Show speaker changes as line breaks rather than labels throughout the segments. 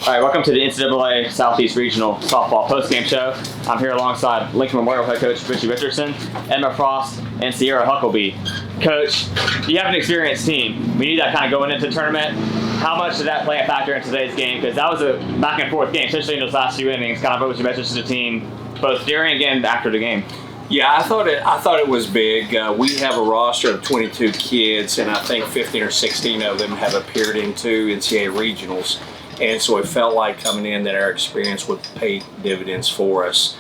All right, welcome to the NCAA Southeast Regional Softball postgame show. I'm here alongside Lincoln Memorial head coach Richardson, Emma Frost, and Sierra Hucklebee. Coach, you have an experienced team. We knew that kind of going into the tournament. How much did that play a factor in today's game? Because that was a back and forth game, especially in those last few innings. Kind of what was your message to the team, both during and after the game?
Yeah, I thought it was big. We have a roster of 22 kids, and I think 15 or 16 of them have appeared into NCAA regionals. And so it felt like coming in that our experience would pay dividends for us.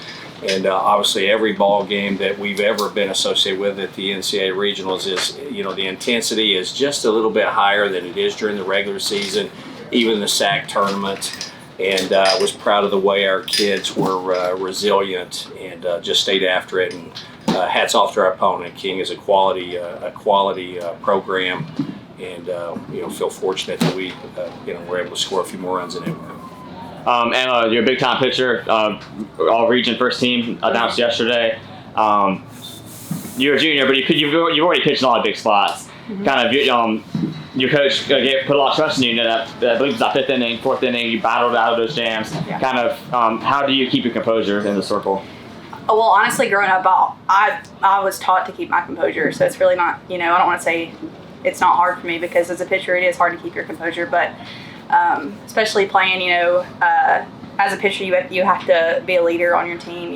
And obviously every ball game that we've ever been associated with at the NCAA regionals is, the intensity is just a little bit higher than it is during the regular season, even the SAC tournament. And I was proud of the way our kids were resilient and just stayed after it. And hats off to our opponent. King is a quality program. And feel fortunate that we were able to score a few more runs in it.
Emma, you're a big time pitcher, all region first team announced yesterday. You're a junior, but you've already pitched in a lot of big spots. Mm-hmm. Kind of your coach put a lot of trust in you. That I believe it's that fifth inning, fourth inning, you battled out of those jams. Yeah. Kind of how do you keep your composure in the circle?
Well, honestly, growing up, I was taught to keep my composure, so it's really not, I don't want to say it's not hard for me, because as a pitcher it is hard to keep your composure, but especially playing, as a pitcher you have to be a leader on your team,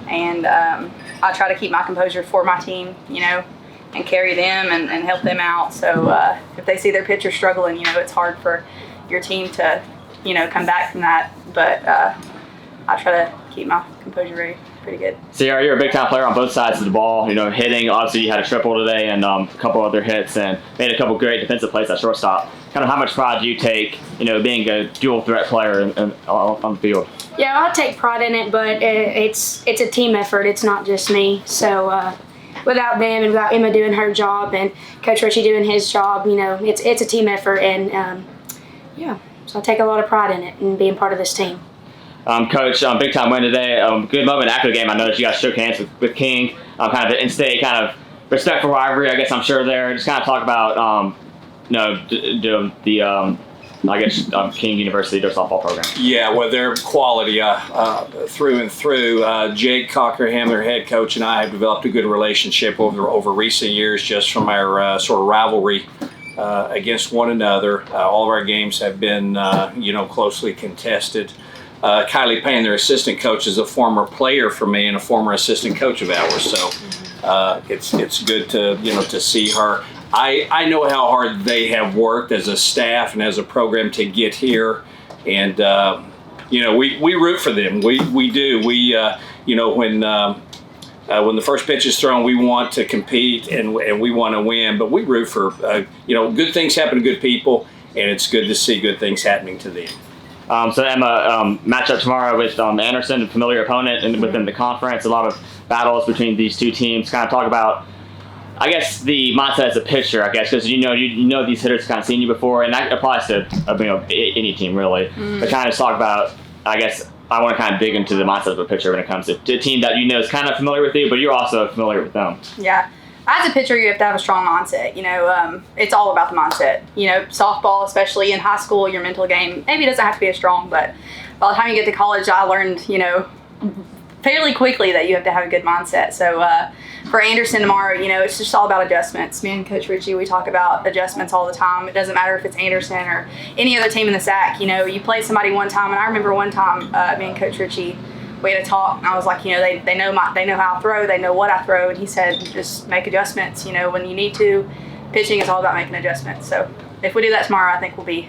and I try to keep my composure for my team, and carry them and help them out. So if they see their pitcher struggling, it's hard for your team to, come back from that, but I try to keep my composure pretty good.
Sierra, you're a big time player on both sides of the ball. Hitting, obviously you had a triple today and a couple other hits and made a couple great defensive plays at shortstop. Kind of how much pride do you take, being a dual threat player on the field?
Yeah, I take pride in it, but it's a team effort. It's not just me. So without them and without Emma doing her job and Coach Richie doing his job, it's a team effort, and so I take a lot of pride in it and being part of this team.
Coach, big time win today. Good moment after the game. I noticed you guys shook hands with King. Kind of in-state, kind of respectful rivalry, I guess I'm sure there. Just kind of talk about, King University, their softball program.
Yeah, well, their quality through and through. Jake Cockerham, their head coach, and I have developed a good relationship over recent years, just from our sort of rivalry against one another. All of our games have been, closely contested. Kylie Payne, their assistant coach, is a former player for me and a former assistant coach of ours. So it's good to see her. I know how hard they have worked as a staff and as a program to get here, and we root for them. We do. When the first pitch is thrown, we want to compete and we want to win. But we root for good things happen to good people, and it's good to see good things happening to them.
So Emma, matchup tomorrow with Anderson, a familiar opponent and within the conference. A lot of battles between these two teams. Kind of talk about, I guess, the mindset as a pitcher, I guess, because you know these hitters kind of seen you before, and that applies to any team really. Mm. But kind of talk about, I guess, I want to kind of dig into the mindset of a pitcher when it comes to a team that is kind of familiar with you, but you're also familiar with them.
Yeah. As a pitcher, you have to have a strong mindset. It's all about the mindset. Softball, especially in high school, your mental game maybe doesn't have to be as strong, but by the time you get to college, I learned, fairly quickly that you have to have a good mindset. So for Anderson tomorrow, it's just all about adjustments. Me and Coach Richie, we talk about adjustments all the time. It doesn't matter if it's Anderson or any other team in the SAC. You play somebody one time, and I remember one time me and Coach Richie, we had a talk, and I was like, they know how I throw, they know what I throw, and he said, just make adjustments, when you need to. Pitching is all about making adjustments. So if we do that tomorrow, I think we'll be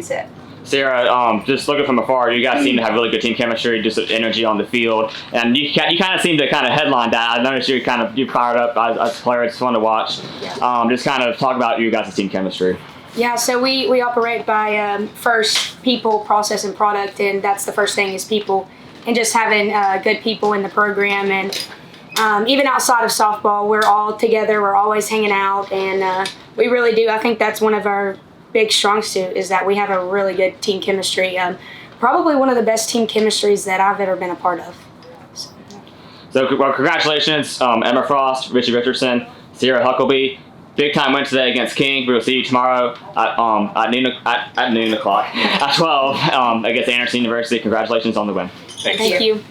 set.
Sarah, just looking from afar, you guys seem to have really good team chemistry, just energy on the field, and you kind of seem to kind of headline that. I noticed you're fired up as a player. It's fun to watch. Yeah. Just kind of talk about you guys' team chemistry.
Yeah, so we operate by first people, process, and product, and that's the first thing is people. And just having good people in the program, and even outside of softball, we're all together. We're always hanging out, and we really do. I think that's one of our big strong suit is that we have a really good team chemistry. Probably one of the best team chemistries that I've ever been a part of. So
congratulations, Emma Frost, Richardson, Sierra Hucklebee. big time win today against King. We will see you tomorrow at noon o'clock at 12 against Anderson University. Congratulations on the win.
Thanks.
Thank you.